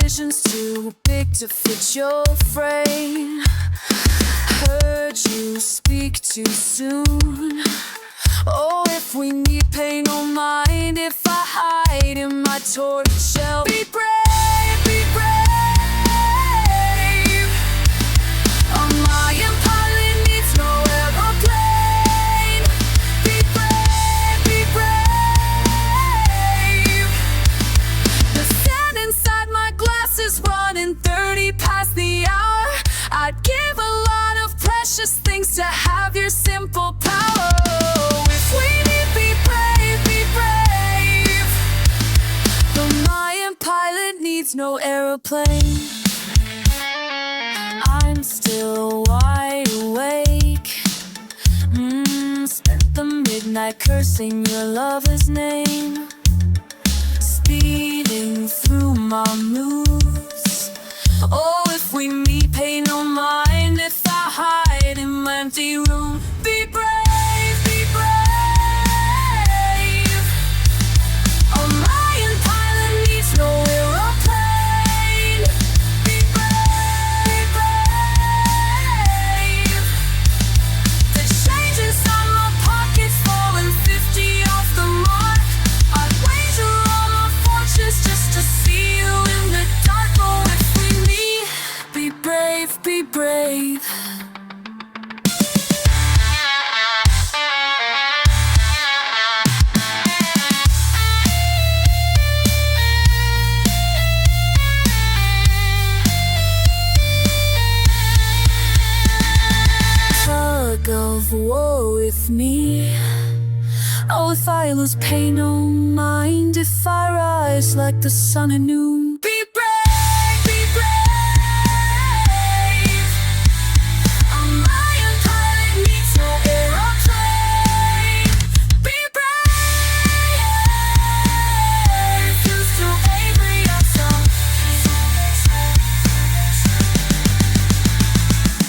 vision's too big to fit your frame. Heard you speak too soon. Oh, if we need pain, no mind if I hide in my torch shell. Be brave, be brave. A Mayan pilot needs no aeroplane. Be brave, be brave. The sand inside my glass is running 30 past the hour. I'd give a lot of precious things to have your simple power. If we need, be brave, be brave. The Mayan pilot needs no aeroplane. I'm still wide awake. Spent the midnight cursing your lover's name, speeding through my moves. Oh, if we meet, pay no mind if I hide in my empty room. Be brave, be brave. A Mayan pilot needs no aeroplane. Be brave, be brave. The change inside my pocket's falling 50 off the mark. I'd wager all my fortunes just to see you in the dark. Oh, if we meet, be brave, be brave. Tug of war with me. Oh, if I lose pain, no mind if I rise like the sun at noon. Be brave, be brave. A Mayan pilot needs no aeroplane. Be brave. Fuse to Avery outside.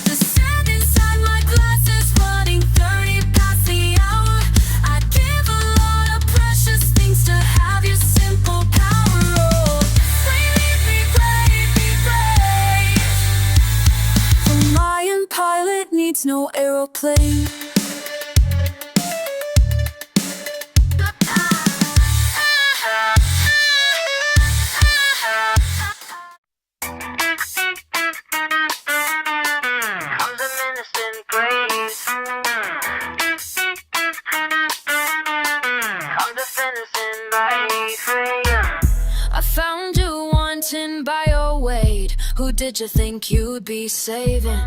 The sand inside my glass is running 30 past the hour. I'd give a lot of precious things to have your simple power. Oh, freely be brave, be brave. The Mayan pilot needs no aeroplane. I'm the menacing grace. I'm the venison by Freya. I found you wanting by your weight. Who did you think you'd be saving?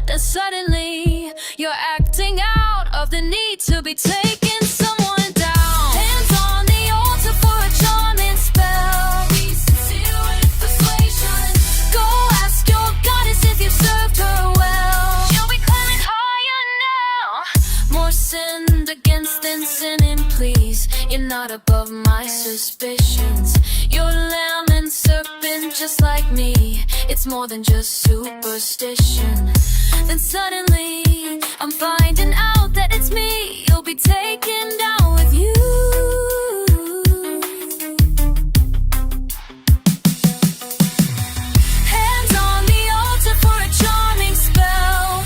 Then suddenly you're acting out of the need to be taking someone down. Hands on the altar for a charming spell. Be sincere with persuasion. Go ask your goddess if you served her well. She'll be climbing higher now. More sinned against than sinning, please. You're not above my suspicions. You're lamb and serpent just like me. It's more than just superstition. Then suddenly I'm finding out that it's me you'll be taken down with you. Hands on the altar for a charming spell.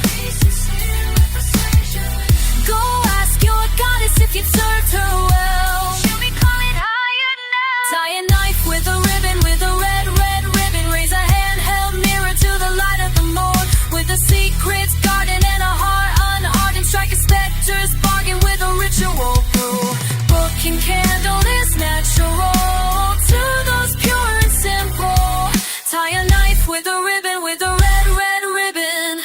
Go ask your goddess if you'd served her well. She'll be climbing higher now. Tie a knife with a ribbon, with a red, red ribbon. Raise a hand held nearer to the light of the morn. With a secret garden and a heart unhardened. Strike a specter's bargain with a ritual brew. Book and candle is natural to those pure and simple. Tie a knife with a ribbon, with a red, red ribbon.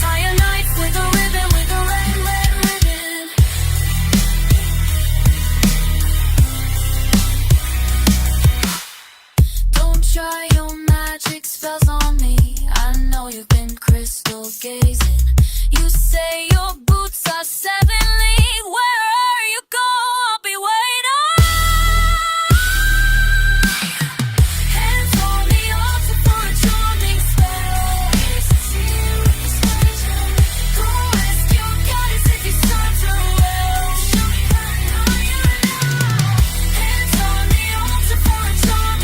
Tie a knife with a ribbon, with a red, red ribbon. Don't try your magic spells on me. I know you've been crystal gazing. You say your boots are 7 league. Where you go, I'll be waiting. Hands on the altar for a charming spell. Go ask your goddess if you served her well. She'll be climbing higher now. Hands on the altar for a charming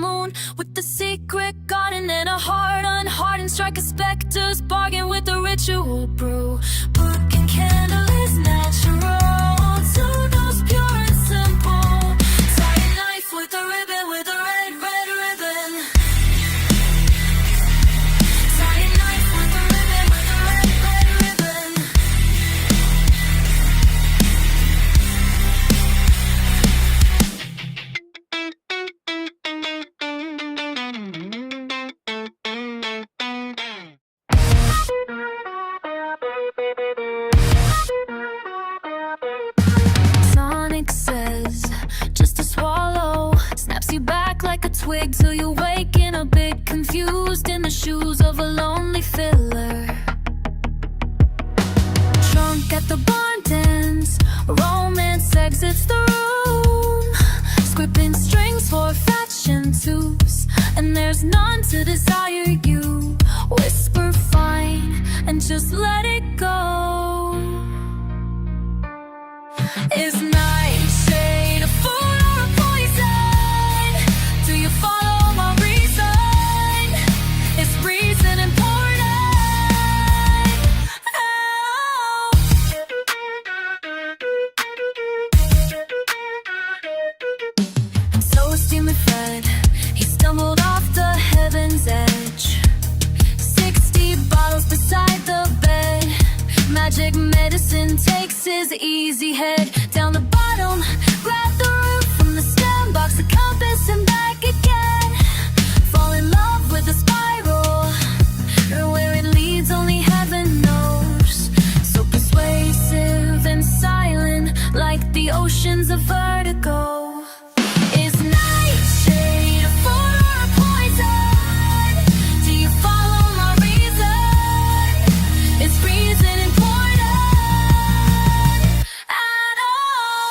moon with the secret garden and a heart unhardened. Strike a specter's bargain with the ritual brew. Book and candle is natural, to those pure and simple. Tie a knife with a ribbon, with a red, red ribbon. Tie a knife with a ribbon, with a red, red ribbon. Sonic says, just a swallow snaps you back like a twig till you waken a bit confused in the shoes of a lonely fiddler. Drunk at the barn dance, romance exits the room, scripting strings for fashion twos, and there's none to desire you. Whisper fine and just let it go. Is nightshade a food or a poison? Do you follow my reason? Is reason important? Oh. And so a steamer fed, he stumbled off the heaven's edge. 60 bottles beside the bed. Magic medicine takes his easy head down the bottom, grab the root from the stem, box the compass and back again. Fall in love with the spiral, or where it leads only heaven knows. So persuasive and silent, like the oceans of vertigo. Is nightshade a food or a poison? Do you follow my reason? Is reason important at all?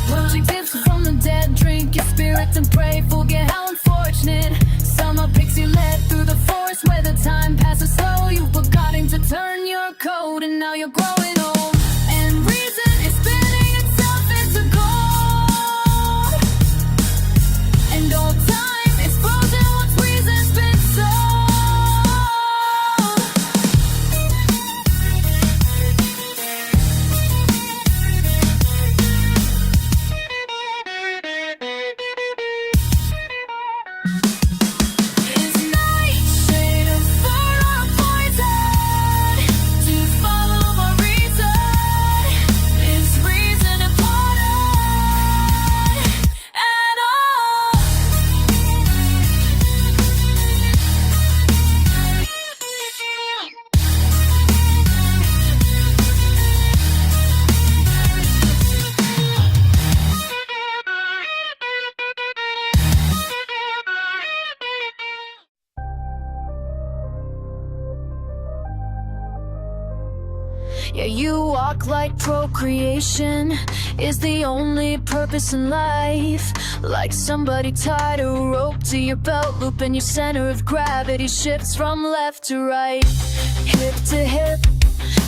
Swirling tips from the dead, drink your spirit and pray. Forget how unfortunate summer picks you led through the forest where the time passes slow. You've forgotten to turn your coat and now you're growing old. And reason is spinning itself into gold. And all time is frozen once reason's been sold. Is nightshade a food or a poison? Do you follow my reason? Is reason important at all? Yeah, you walk like procreation is the only purpose in life. Like somebody tied a rope to your belt loop and your center of gravity shifts from left to right, hip to hip.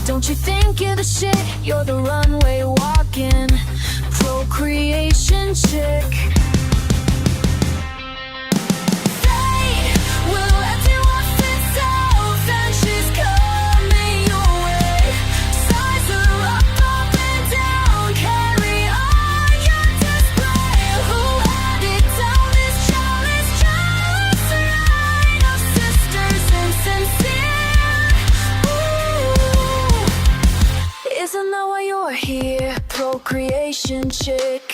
Don't you think you're the shit? You're the runway walking Procreation Chick. Fate will let you off itself, and she's coming your way. Size her up and down, carry on your display. Who had it down? This chalice, a line of sisters insincere. Ooh, isn't that why you're here, Procreation Chick?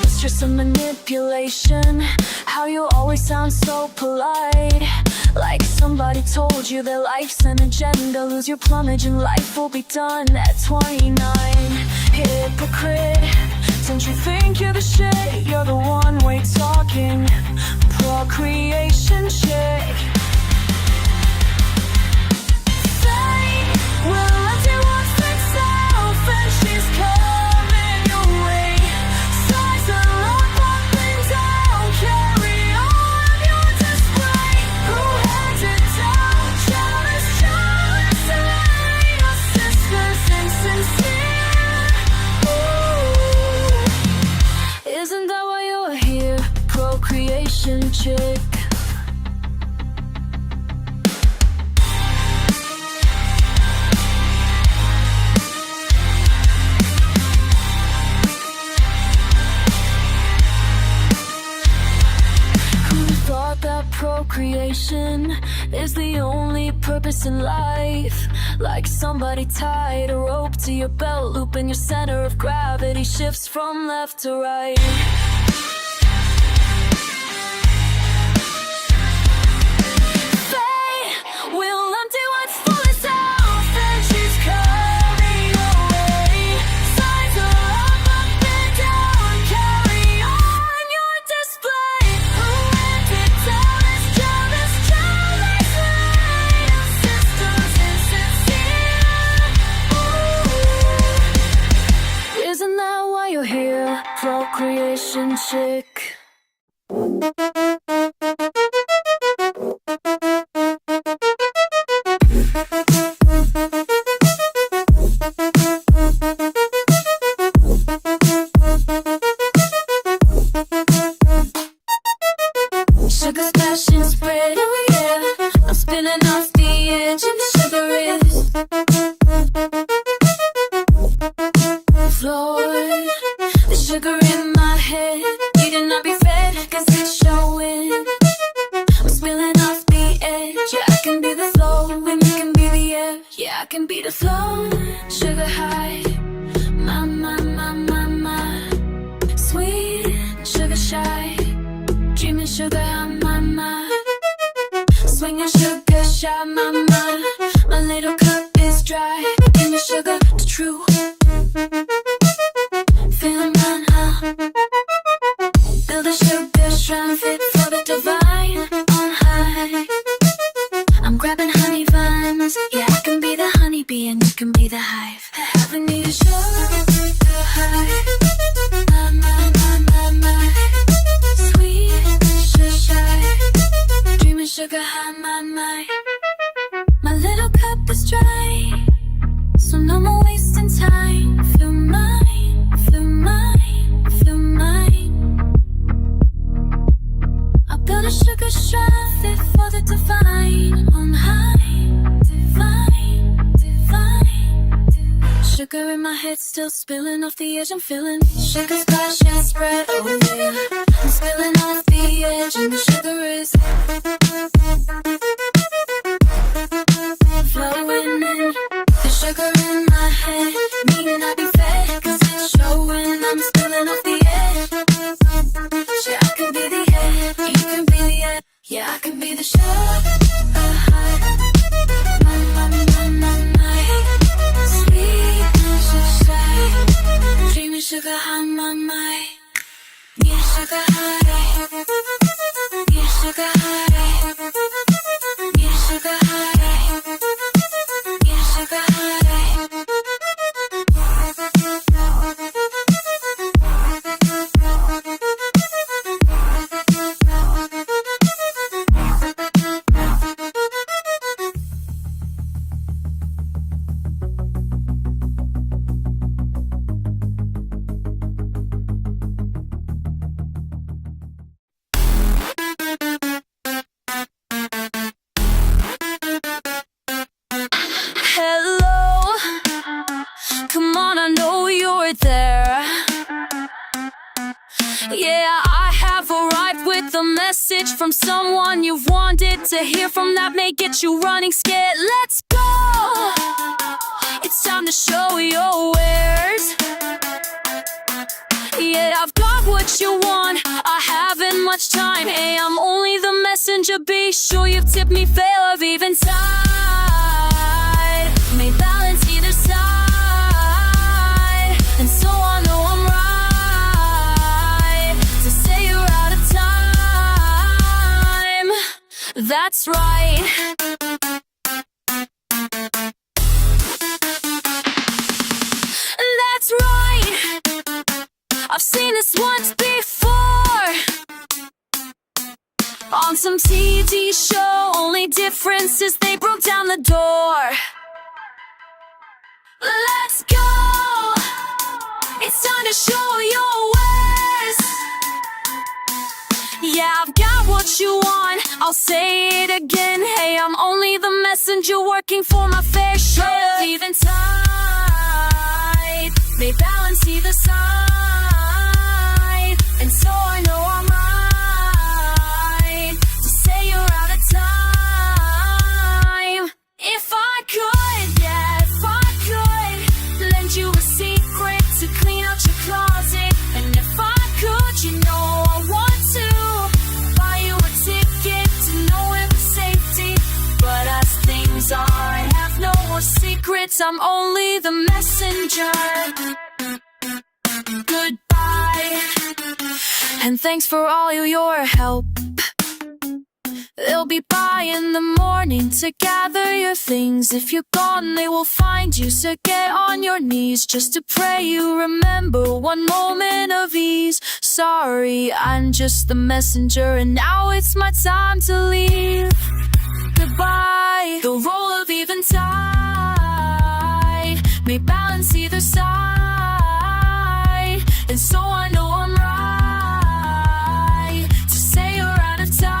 It's just a manipulation. How you always sound so polite, like somebody told you that life's an agenda. Lose your plumage and life will be done at 29. Hypocrite, don't you think you're the shit? You're the one-way talking Procreation Chick. Fate will let you off itself, and she's coming your way. Size her up and down, carry on your display. Who hands it down? Chalice is the only purpose in life. Like somebody tied a rope to your belt loop, and your center of gravity shifts from left to right. Procreation Chick. Sugar splash and spread, oh yeah. I'm spinning off the edge, and the sugar is floored. The sugar in my head need not be fed, cause it's showing. I'm spilling off the edge. Yeah, I can be the flow, and you can be the air. Yeah, I can be the flow. Sugar high, my, my, my, my, my. Sweet, sugar shy. Dreaming sugar high, my, my. Swinging sugar shy, my, my. My little cup is dry. Give me sugar to true. Feeling mine, build a sugar shrine fit for the divine on high. I'm grabbing honey vines. Yeah, I can be the honeybee and you can be the hive. Having me a sugar high. My, my, my, my, my. Sweet, sugar shy. Dreaming sugar high, my, my. My little cup is dry, so no more wasting time. Feel mine, feel mine, feel mine. I'll build a sugar shrine fit for the divine on high. Divine, divine. Sugar in my head still spilling off the edge. I'm feeling sugar splash and spread, oh yeah. I'm spilling off the edge and the sugar is flowing in. The sugar in my head need not be fed, cause it's showing. I'm spilling off the edge. Yeah, I can be the edge, you can be the edge. Yeah, I can be the sugar high. My, my, my, my, my. Sweet, sugar shy. Dreaming sugar high, my, my. Yeah, sugar high. Yeah, sugar high. Yeah, sugar high. Yeah, sugar high. Hello, come on, I know you're there. Yeah, I have arrived with a message from someone you've wanted to hear from that may get you running scared. Let's go! It's time to show your wares. Yeah, I've got what you want, I haven't much time. Hey, I'm only the messenger, be sure you've tipped me fair of even side. May balance either side, and so I know I'm right to say you're out of time. That's right. That's right. I've seen this once before on some TV show. Only difference is they broke down the door. Let's go. It's time to show your wares. Yeah, I've got what you want, I'll say it again. Hey, I'm only the messenger working for my fair share. Even tide may balance either side, and so I know I'm right to say you're out of more secrets, I'm only the messenger. Goodbye, and thanks for all your help. They'll be by in the morning to gather your things. If you're gone, they will find you, so get on your knees just to pray you remember one moment of ease. Sorry, I'm just the messenger, and now it's my time to leave. Goodbye. The roll of eventide may balance either side, and so I know I'm right to say you're out of time.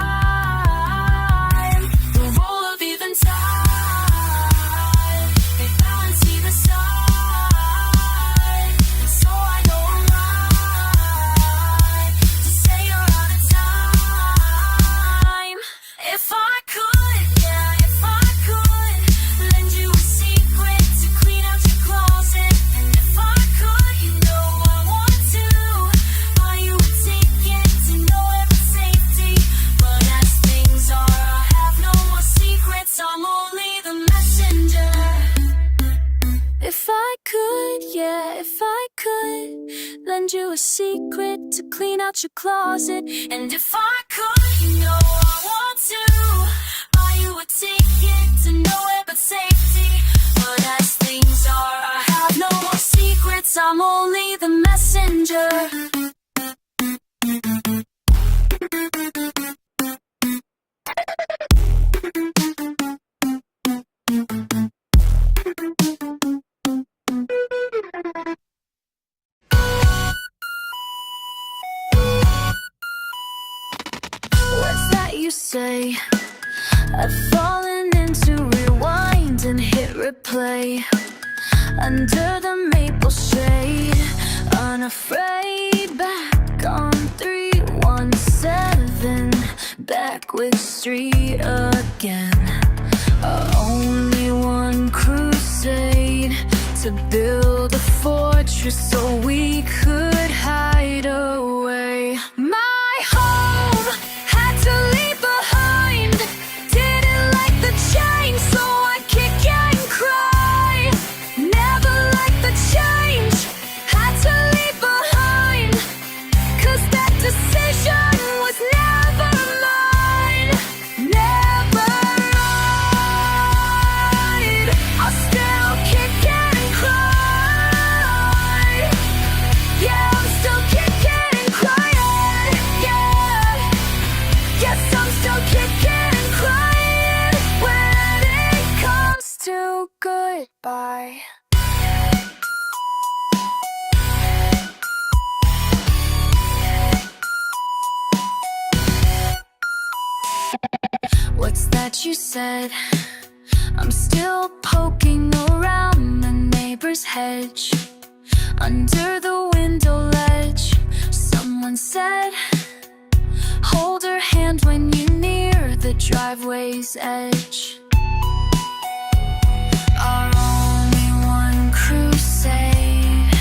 Lend you a secret to clean out your closet. And if I could, you know I want to buy you a ticket to nowhere but safety. But as things are, I have no more secrets, I'm only the messenger. You say I've fallen into rewind and hit replay under the maple shade, unafraid, back on 317 Backwick Street again. Only one crusade to build a fortress so we could hide away. My home had to leave behind, didn't like the change, so I kick and cry. Never liked the change, had to leave behind, 'cause that decision was never mine, never right. I'll still kick and cry. Yeah, I'm still kicking and crying. Yeah, yes, I'm still kicking and crying when it comes to goodbye. What's that you said? I'm still poking around the neighbor's hedge, under the window ledge. Someone said, hold her hand when you near the driveway's edge. Our only one crusade,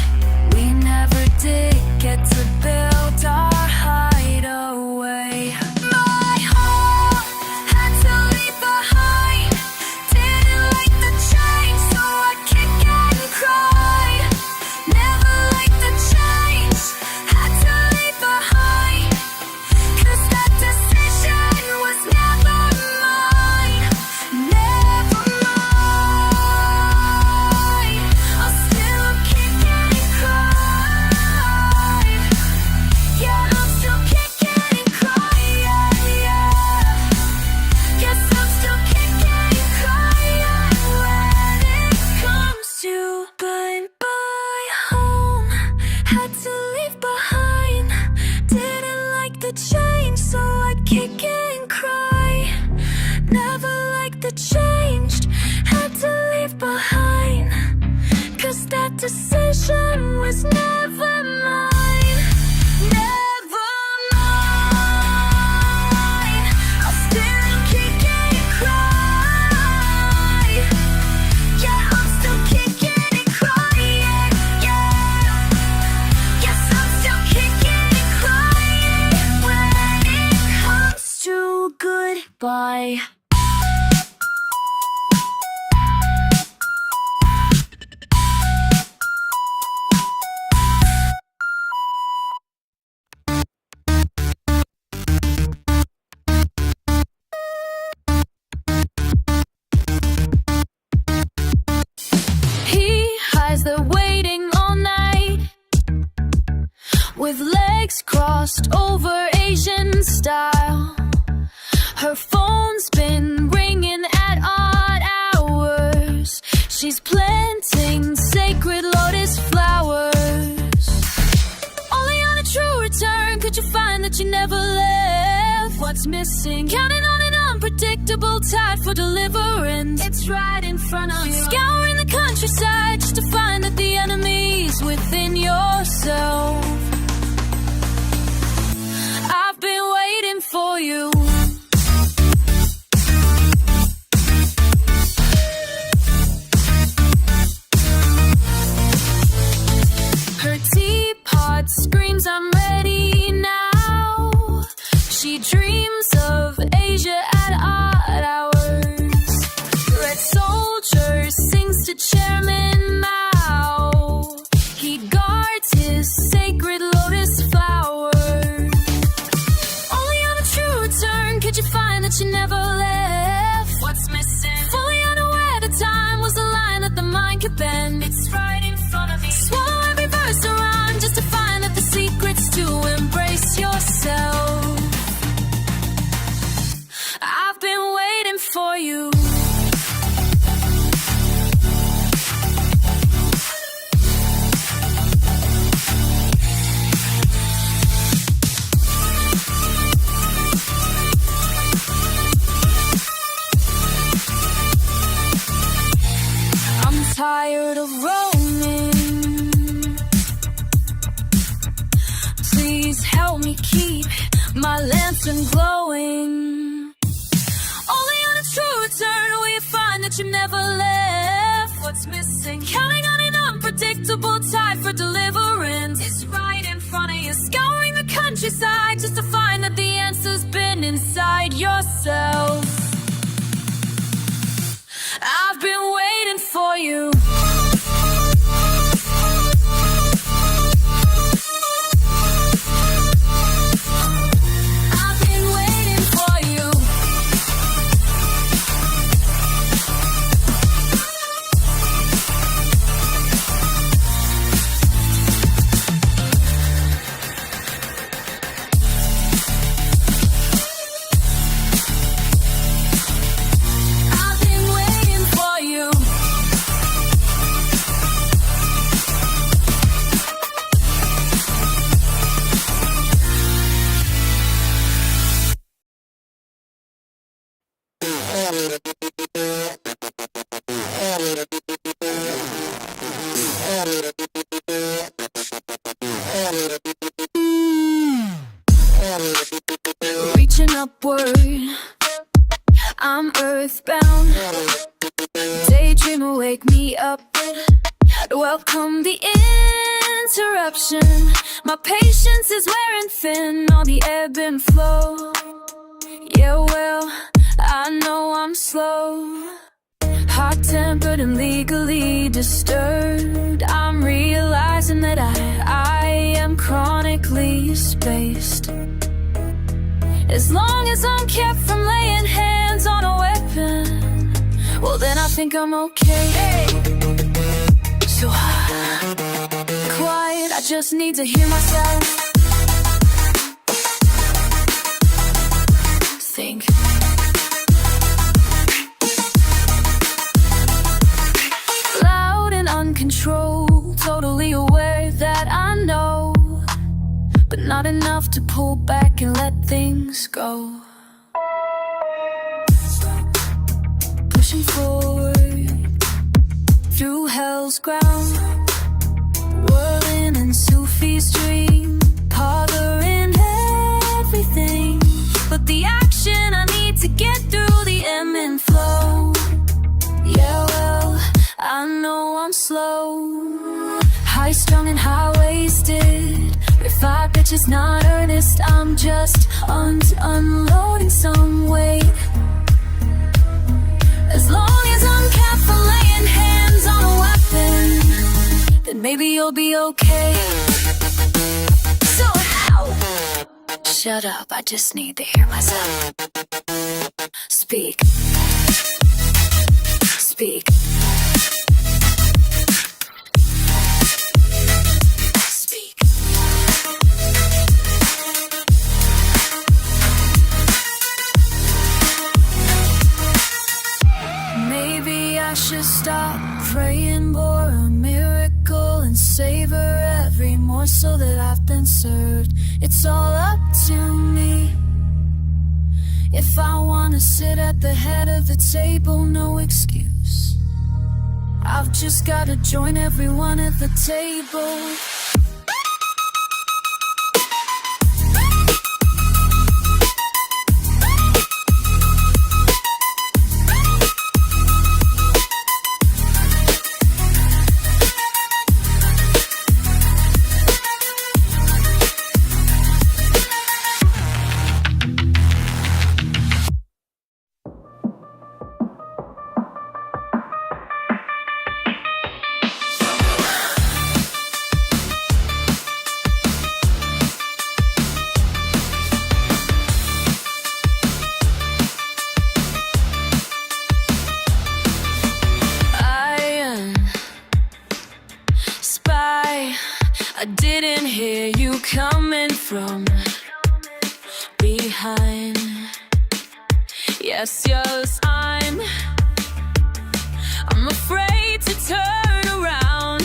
we never did get to build our hideaway. My home had to leave behind, didn't like the change, so I kick and cry. Never liked the change, had to leave behind, 'cause that decision was never mine, legs crossed over Asian style. Her phone's been ringing at odd hours. She's planting sacred lotus flowers. Only on a true return could you find that you never left. What's missing? Counting on an unpredictable tide for deliverance. It's right in front of you. Scouring the countryside just to find that the enemy's within yourself. I've been waiting for you. Her teapot screams, I'm ready now. She dreams of Asia at odd hours. Red Soldier sings to Chairman Mao. He guards his sacred lotus flower. Only on a true return could you find that you never left. What's missing? Fully unaware the time was the line that the mind could bend. It's right in front of you. Swallow every verse around just to find that the secret's to embrace yourself. I've been waiting for you. I'm tired of roaming. Please help me keep my lantern glowing. Only on a true return will you find that you never left. What's missing? Counting on an unpredictable tide for deliverance. It's right in front of you. Scouring the countryside just to find that the answer's been inside yourself. I've been waiting for you. I've been waiting for you. I've been waiting for you. Reaching upward, I'm earthbound. Daydreamer, wake me up. Welcome the interruption. My patience is wearing thin on the ebb and flow. Yeah, well, I know I'm slow. Hot-tempered and legally disturbed. I'm realizing that I am chronically spaced. As long as I'm kept from laying hands on a weapon, well then I think I'm okay. So quiet, I just need to hear myself think. Loud and uncontrolled, totally aware that I know, but not enough to pull back and let things go. Pushing forward through hell's ground, whirling in Sufi's dream, pondering everything but the action I need to get through the ebb and flow. Yeah, well, I know I'm slow, high-strung and high-wasted. If I bitch is not earnest, I'm just unloading some weight. As long as I'm kept from laying hands on a weapon, then maybe you'll be okay. So how? Shut up, I just need to hear myself speak. Speak. Speak. stop praying for a miracle and savor every morsel that I've been served. It's all up to me. If I wanna sit at the head of the table, no excuse. I've just gotta join everyone at the table. I didn't hear you coming from behind. Yes, I'm afraid to turn around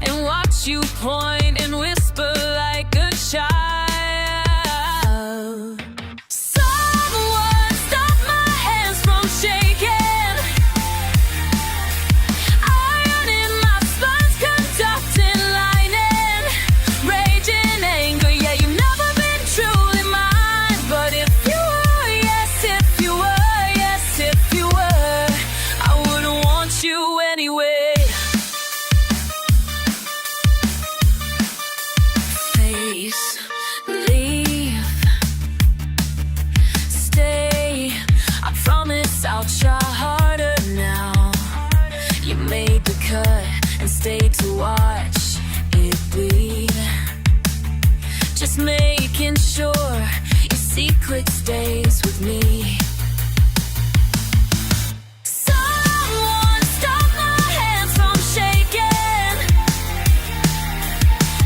and watch you point and whisper like a child. Someone stop my hands from shaking. I'll try harder now. You made the cut and stayed to watch it bleed. Just making sure your secret stays with me. Someone stop my hands from shaking.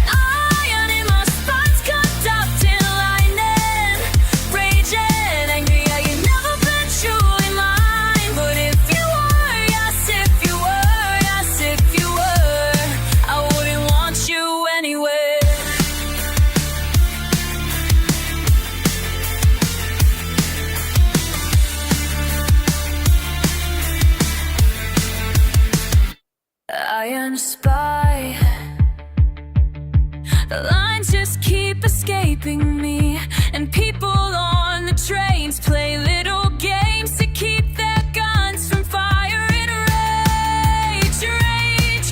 Iron in my spine's conducting lightning. Raging angry, yeah, you've never been truly mine. But if you were, yes, if you were, yes, if you were, I wouldn't want you anyway. Ironspy, the lines just keep escaping me, and people on the trains play little games to keep their guns from firing. Rage, strain.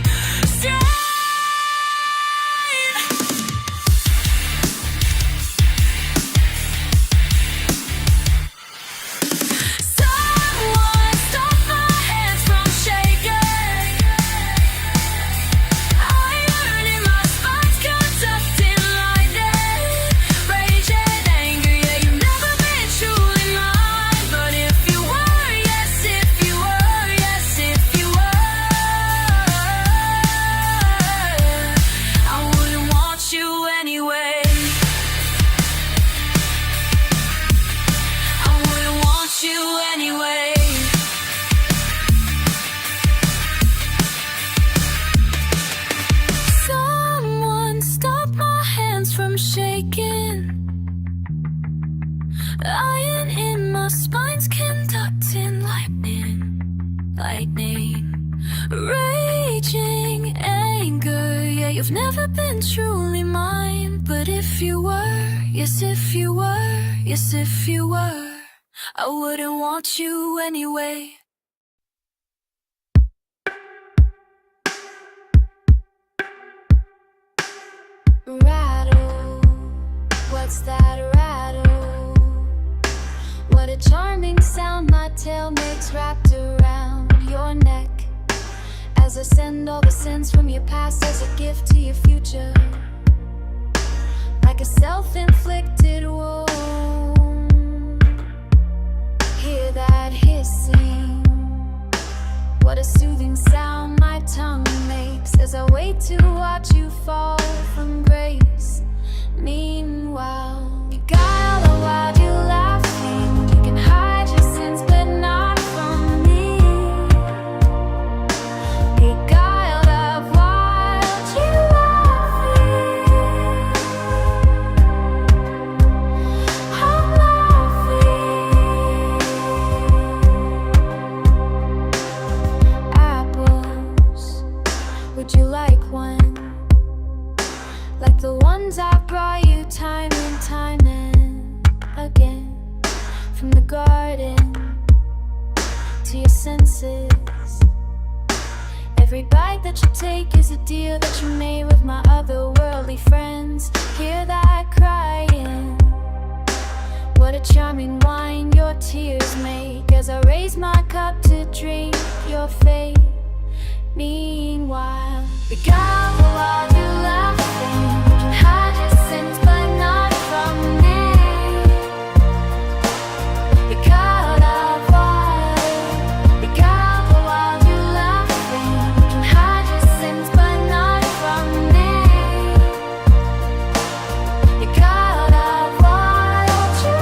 Someone stop my hands from shaking. Iron in my spine's conducting lightning. Raging angry, yeah, you've never been truly mine. But if you were, yes, if you were, yes, if you were, I wouldn't want you anyway. I wouldn't want you anyway. Someone stop my hands from shaking. Iron in my spine's conducting lightning. Raging anger, yeah, you've never been truly mine. But if you were, yes, if you were, yes, if you were, I wouldn't want you anyway. Rattle, what's that rattle? What a charming sound my tail makes wrapped around your neck, as I send all the sins from your past as a gift to your future, like a self-inflicted wound. Hear that hissing, what a soothing sound my tongue makes as I wait to watch you fall from grace. Meanwhile, you guile the while you're laughing. You can hide your sins, but not from me. Would you like one? Like the ones I brought you time and time and again. From the garden to your senses. Every bite that you take is a deal that you made with my otherworldly friends. Hear that crying. What a charming wine your tears make as I raise my cup to drink your fate. Meanwhile, beguiled while you're laughing, hide your sins but not from me. Beguiled of wine, beguiled while you're laughing, hide your sins but not from me. Beguiled of wine, don't you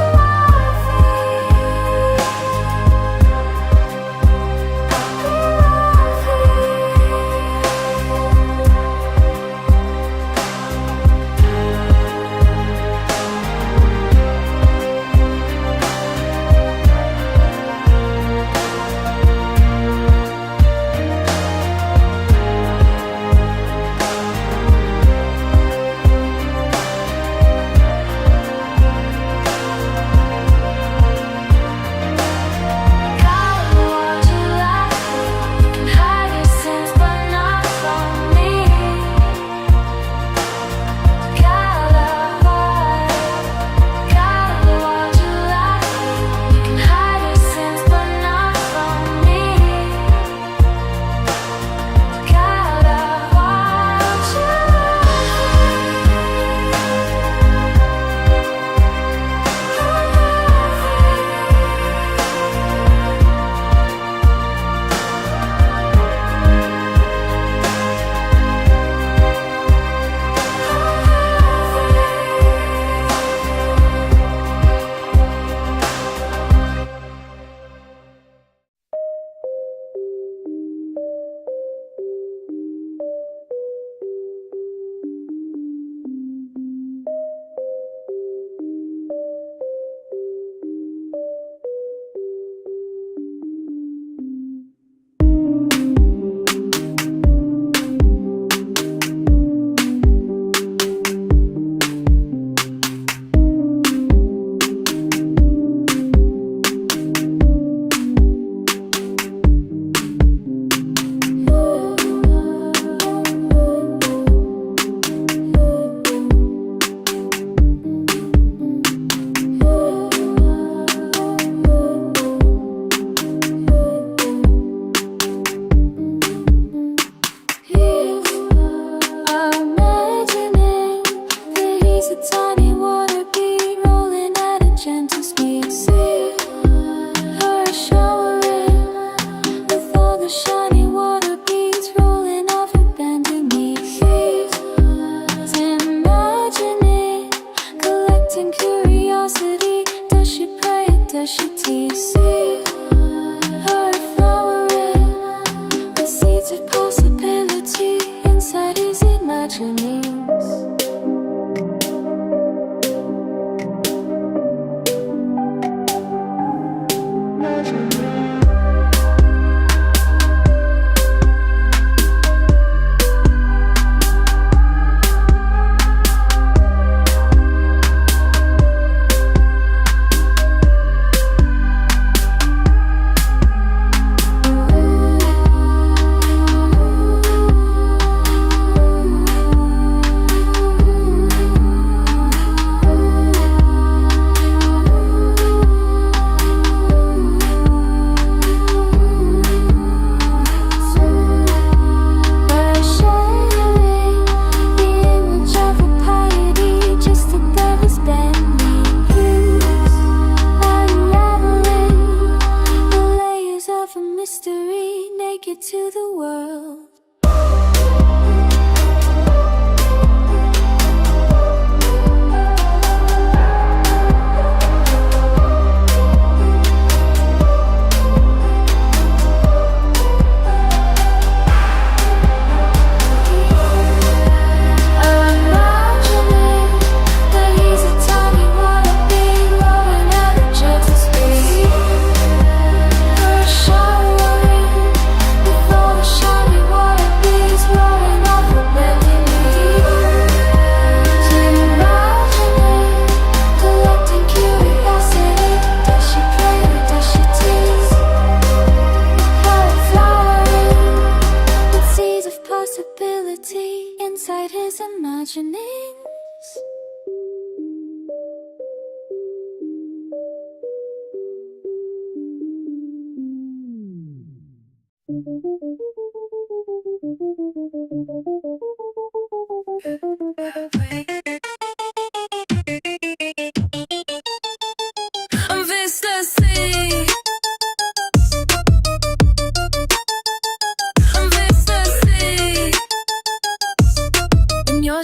inside his imaginings.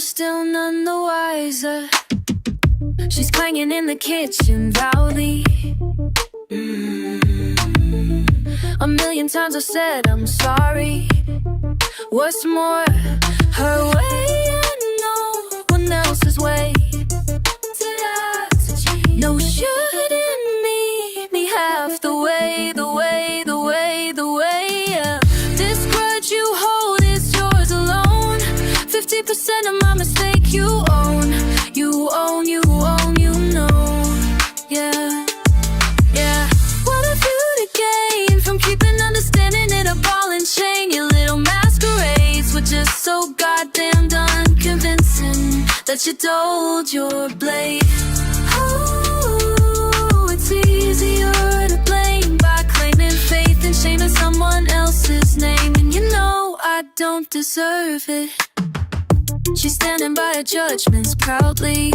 Still none the wiser. She's clanging in the kitchen loudly. A million times I said I'm sorry. What's more, her way and no one else's way. No, shouldn't meet me half the way, the way, the way, the way. This grudge you hold is yours alone. 50% of my mistake you own. You own, you own, you know. Yeah, yeah. What have you to gain from keeping understanding in a ball and chain? Your little masquerades were just so goddamn done convincing that you dulled your blade. Oh, it's easier to blame by claiming faith and shame in someone else's name. And you know I don't deserve it. She's standing by her judgments proudly.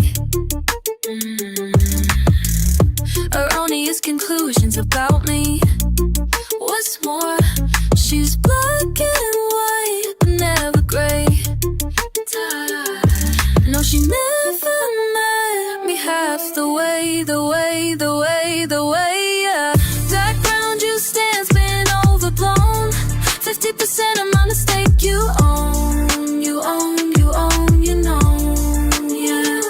Erroneous conclusions about me. What's more, she's black and white, but never gray. No, she never met me half the way, the way, the way, the way. That ground you stand's been overblown. 50% of my mistake you own. You own, you own, you know. Yeah.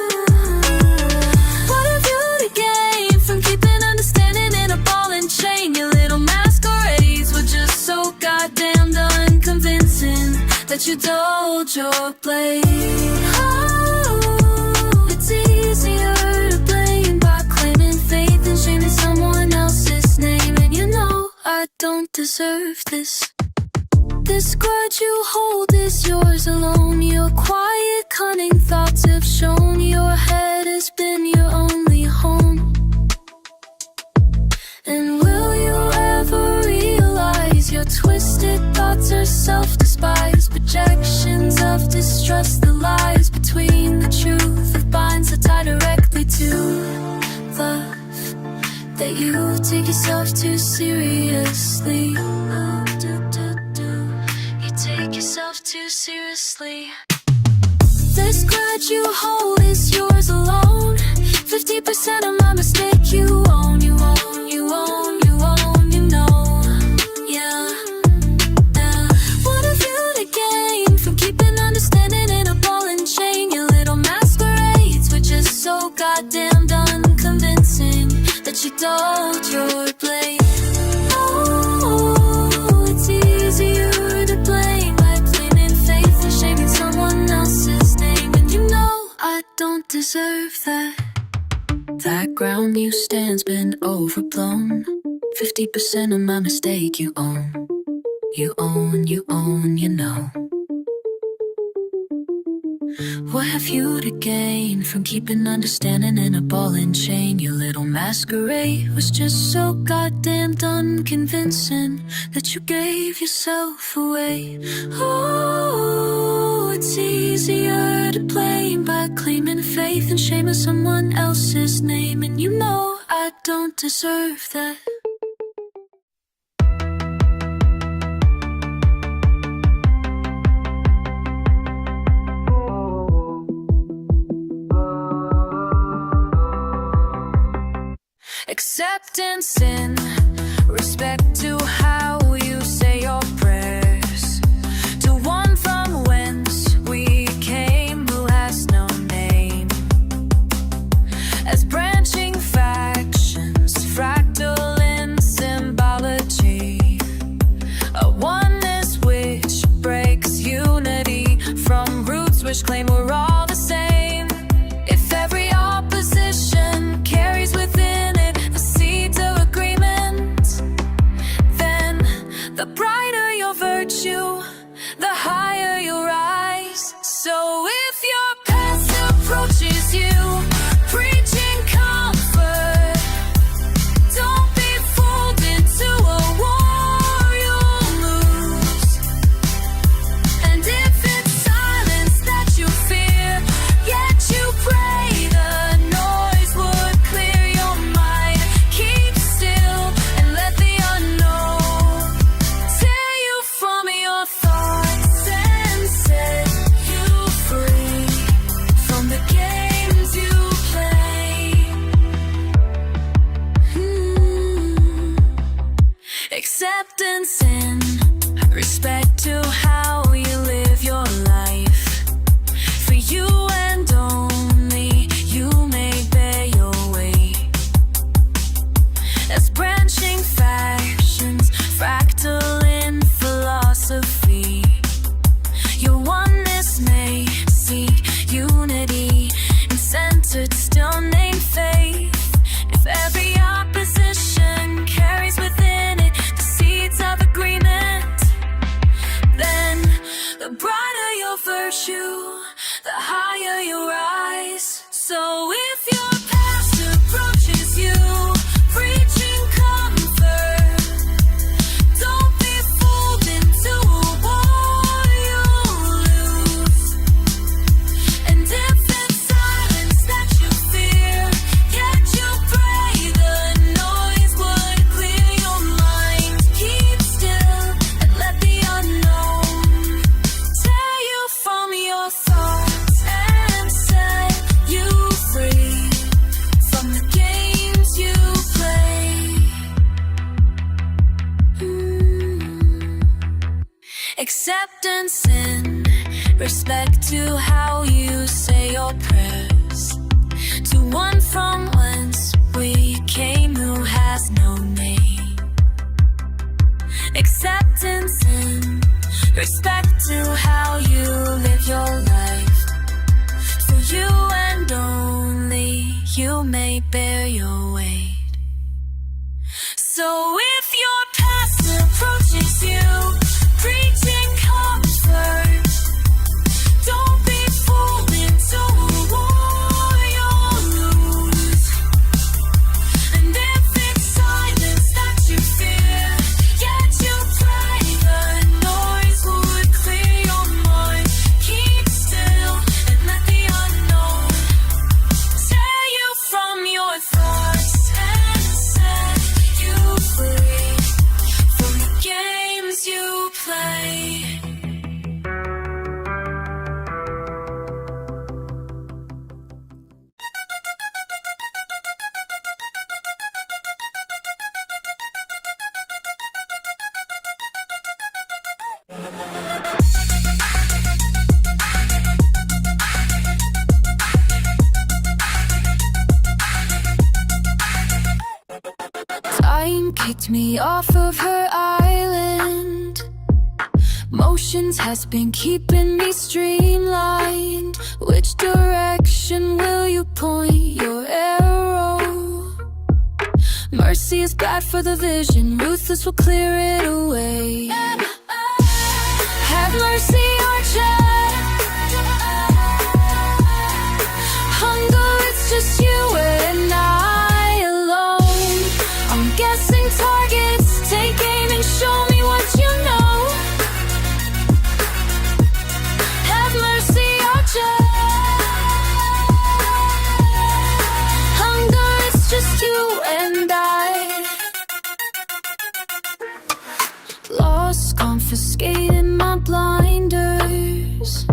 What have you to gain from keeping understanding in a ball and chain? Your little masquerades were just so goddamn done convincing that you dulled your blade. Oh, it's easier to blame by claiming faith and shaming someone else's name. And you know I don't deserve this. This grudge you hold is yours alone. Your quiet, cunning thoughts have shown your head has been your only home. And will you ever realize your twisted thoughts are self-despised projections of distrust, the lies between the truth that binds the tie directly to love, that you take yourself too seriously. Take yourself too seriously. This grudge you hold is yours alone. 50% of my mistake you own. You own, you own, you own, you know. Yeah, yeah. What have you to gain from keeping understanding in a ball and chain? Your little masquerades were just so goddamn done convincing that you dulled your blade. Oh, it's easier to blame by claiming faith and shaming someone else's name. And you know I don't deserve that. That ground you stand's been overblown. 50% of my mistake you own. You own, you own, you know. What have you to gain from keeping understanding in a ball and chain? Your little masquerade was just so goddamn done convincing that you gave yourself away. Oh, it's easier to blame by claiming faith and shaming someone else's name. And you know I don't deserve that. Acceptance in respect to how you say your prayers, to one from whence we came who has no name. As branching factions, fractal in symbology, a oneness which breaks unity from roots which claim we're all the same. If every opposition carries within it the seeds of agreement, then the brighter your virtue, the higher you'll rise. So the brighter your virtue, the higher you rise. So if your past approaches you, preaching comfort, don't be fooled into a war you'll lose. And if it's silence that you fear, yet you pray the noise would clear your mind. Keep still and let the unknown tear you from your thoughts and set you free from the games you play. Acceptance and respect to how you say your prayers, to one from whence we came who has no name. Acceptance and respect to how you live your life. For you and only you may bear your weight. So if your past approaches you, preaching comfort, don't be fooled into a war you'll lose. And if it's silence that you fear, yet you pray the noise would clear your mind. Keep still and let the unknown tear you from your thoughts and set you free from the games you play. Time kicked me off of her island. Motions has been keeping me streamlined. Which direction will you point your arrow? Mercy is bad for the vision, ruthless will clear it away. Have mercy, Archer. Hunger, it's just you and I alone. I'm guessing targets, take aim and show me what you know. Have mercy, Archer. Hunger, it's just you and I. Lost, confiscated my blinders.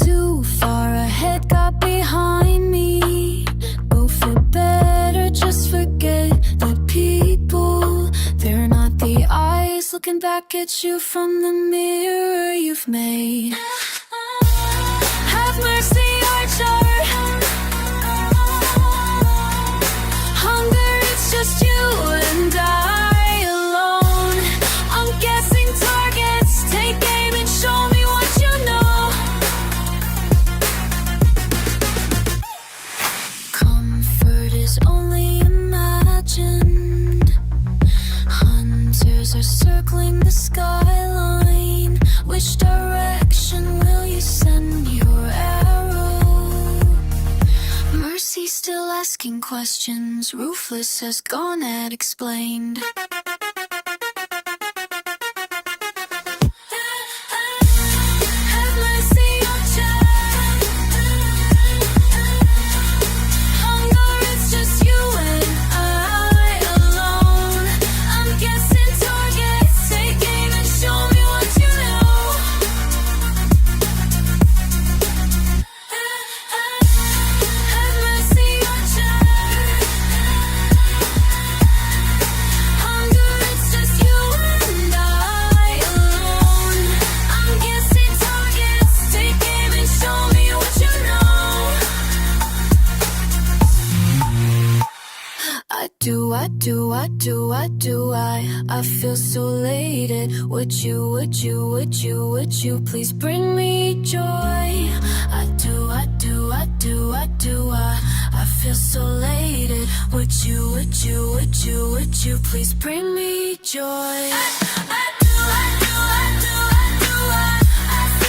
Too far ahead, got behind me. Go for better, just forget the people. They're not the eyes looking back at you from the mirror you've made. Have mercy, Archer. Hunger, it's just you and I alone. I'm guessing targets, take aim and show me what you know. Comfort is only imagined. Hunters are circling the skyline. Which direction will you send your arrow? Mercy still asking questions. Ruthless has gone and explained. Have mercy, Archer. Hunger, it's just you and I alone. I'm guessing targets, take aim and show me what you know. Have mercy, Archer. Hunger, it's just you and I alone. I'm guessing targets, take aim and show me what you know. I feel so elated. Would you please bring me joy? I feel so elated. Would you please bring me joy? I feel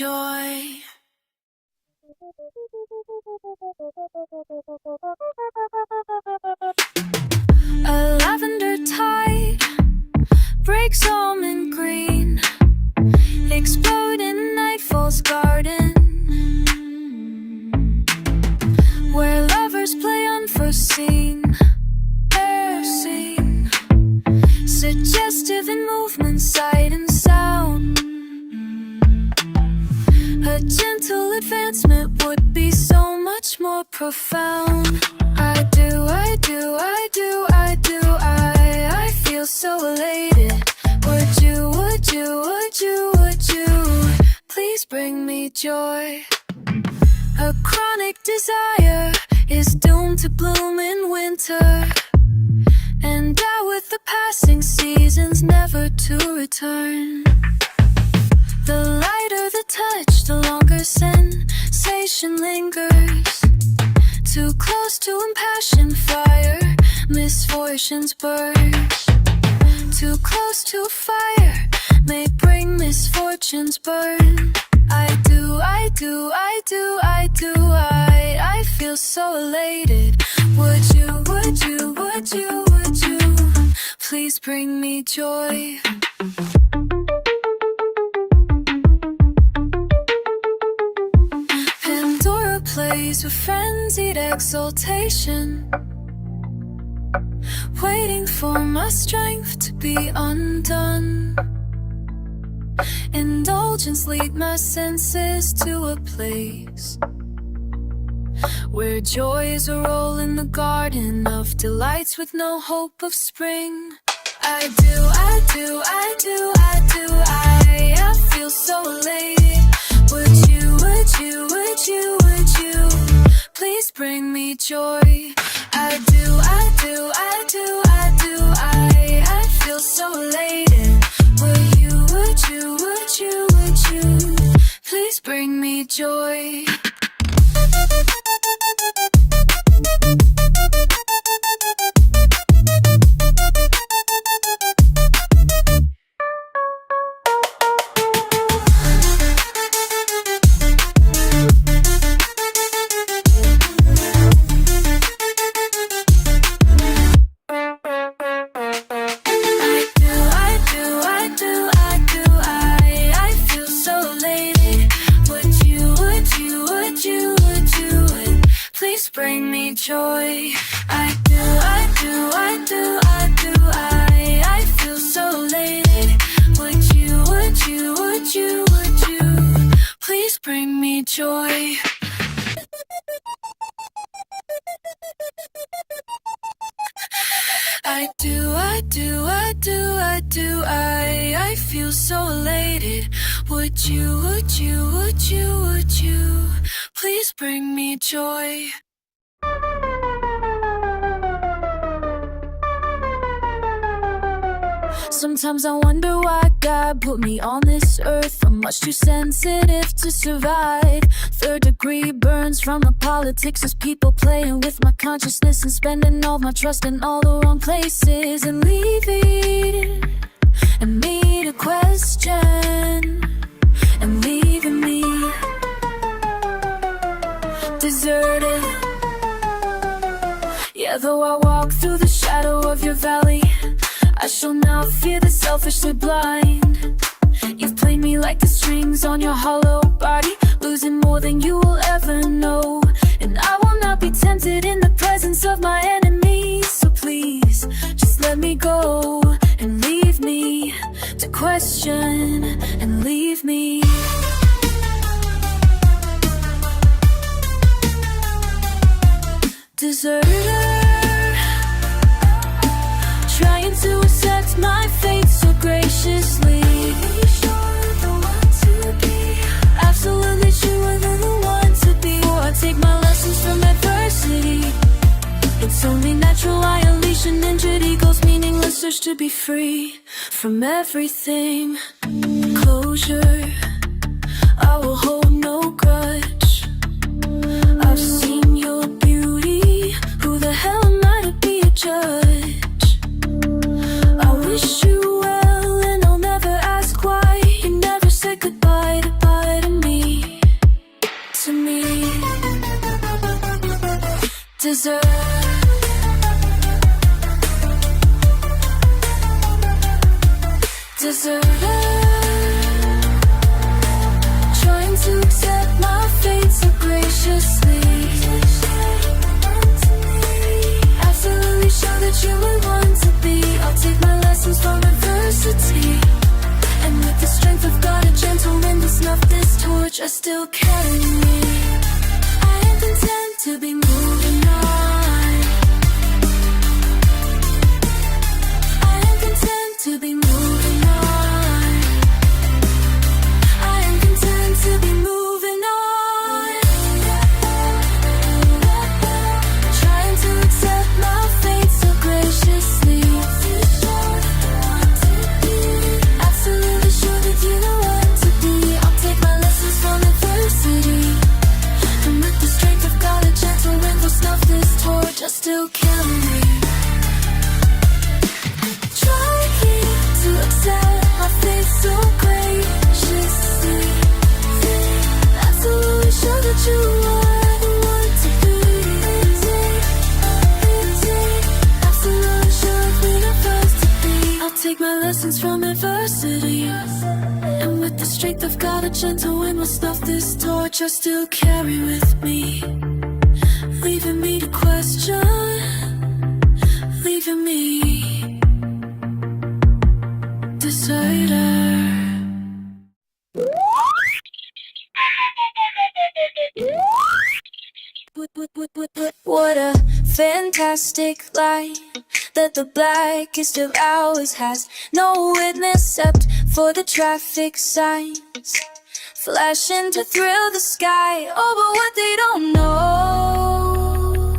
joy. A lavender tide breaks almond green, explode in nightfall's garden, where lovers play unforeseen. They're seen, suggestive in movement, sight and sound. A gentle advancement would be so much more profound. I do, I do, I do, I do, I feel so elated. Would you, would you, would you, would you please bring me joy? A chronic desire is doomed to bloom in winter, and out with the passing seasons, never to return. The lighter the touch, the longer sensation lingers. Too close to impassioned fire, misfortunes burst. Too close to fire, may bring misfortunes burn. I do, I do, I do, I do, I feel so elated. Would you, would you, would you, would you please bring me joy? Pandora plays with frenzied exaltation, waiting for my strength to be undone. Indulgence lead my senses to a place where joy is a roll in the garden of delights with no hope of spring. I do, I do, I do, I do, I feel so elated. Would you, would you, would you, would you please bring me joy? I do, I do, I do, I do, I feel so elated. Would you, would you, would you, would you please bring me joy? Bring me joy. I do, I do, I do, I do, I feel so elated. Would you, would you, would you, would you please bring me joy? I do, I do, I do, I do, I feel so elated. Would you, would you, would you, would you please bring me joy? Sometimes I wonder why God put me on this earth. I'm much too sensitive to survive. Third degree burns from the politics as people playing with my consciousness and spending all my trust in all the wrong places and leaving me to question and leaving me deserted. Yeah, though I walk through the shadow of your valley, I shall not fear the selfishly blind. You've played me like the strings on your hollow body, losing more than you will ever know. And I will not be tempted in the presence of my enemies. So please, just let me go and leave me to question and leave me deserter, trying to accept my fate so graciously. Sure the one to be, absolutely sure they're the one to be. Or I take my lessons from adversity. It's only natural I unleash an injured ego's meaningless search to be free from everything. Closure, I will hold no grudge. I've seen your beauty. Who the hell am I to be a judge? I wish you well and I'll never ask why you never said goodbye to me. Deserter, deserter, trying to accept my fate so graciously. Absolutely sure that you would want to be. I'll take my lessons from adversity, and with the strength of God, a gentle wind will snuff this torch I still carry me. I am content to be moving on. I am content to be moving on. I am content to be moving on. Trying to accept my fate so graciously. Absolutely sure that you know what to be. I'll take my lessons from adversity, and with the strength of God, a gentle wind will snuff this torch I still carry. Trying to accept my fate so graciously. Absolutely sure that you are the one to be. Absolutely sure if we're the first to be. I'll take my lessons from adversity, and with the strength of God, a gentle wind will snuff this torch I still carry with me, leaving me to question, leaving me deserter. What a fantastic light that the blackest of hours has no witness except for the traffic signs flashing to thrill the sky. Oh, but what they don't know,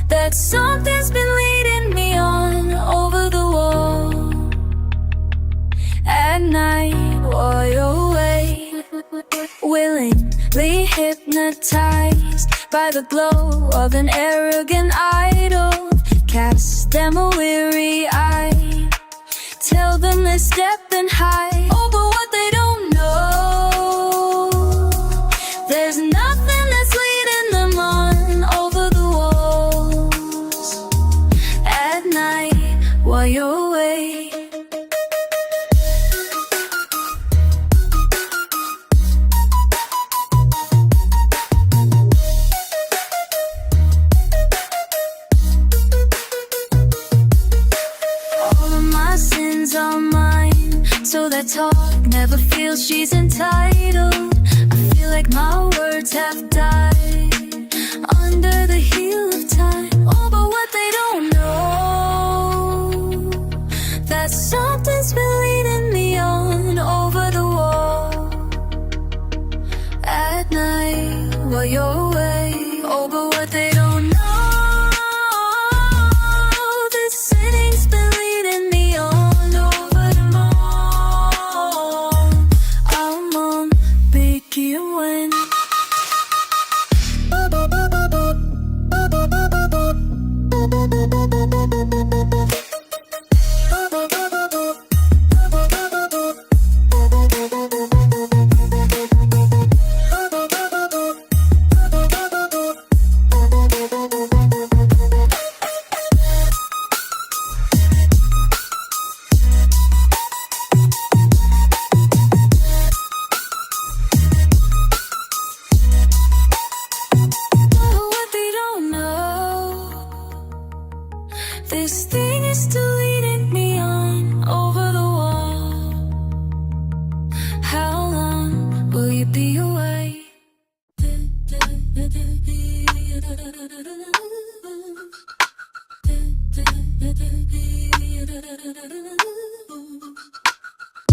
that something's been leading me on over the wall at night while you're away, willingly hypnotized by the glow of an arrogant idol. Cast them a weary eye, tell them they're stepping high. Oh, but what they don't know, there's nothing that's leading them on over the walls at night while you're away. So that talk never feels she's entitled. I feel like my words have died under the heel of time. Oh, but what they don't know, that something's been leading me on over the wall at night while you're away. Oh, but what they don't know, this city's been leading me on. This thing is still leading me on over the wall. How long will you be away?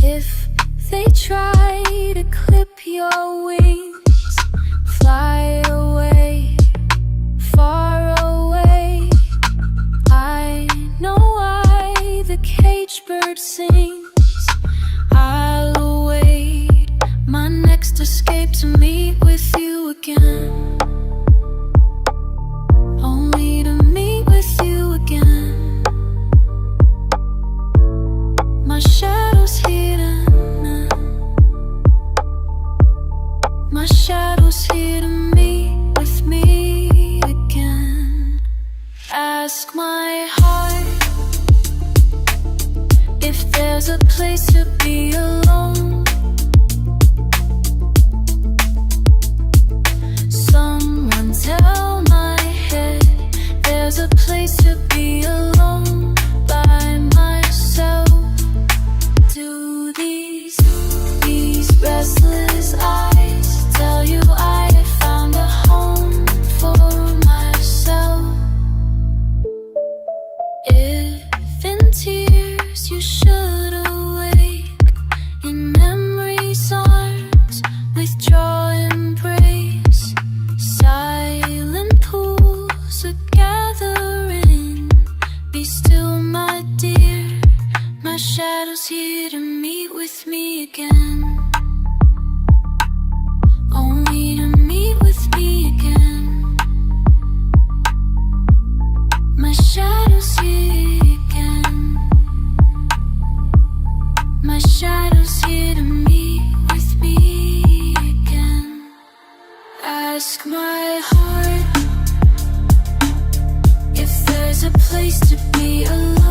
If they try to clip your wings, fly away, far away. I know why the caged bird sings. I'll await my next escape to meet with you again, only to meet with you again. My shadow's hidden, my shadow's here to meet with me again. there's a place to be alone. Someone tell my head there's a place to be alone by myself. Do these restless eyes tell you I found a home for myself? If in tears you should awake in memory's arms, withdraw embrace. Silent pools are gathering. Be still, my dear. My shadow's here to meet with me again. Only to meet with me again. My shadow's here again. My shadow's here to meet with me again. Ask my heart if there's a place to be alone.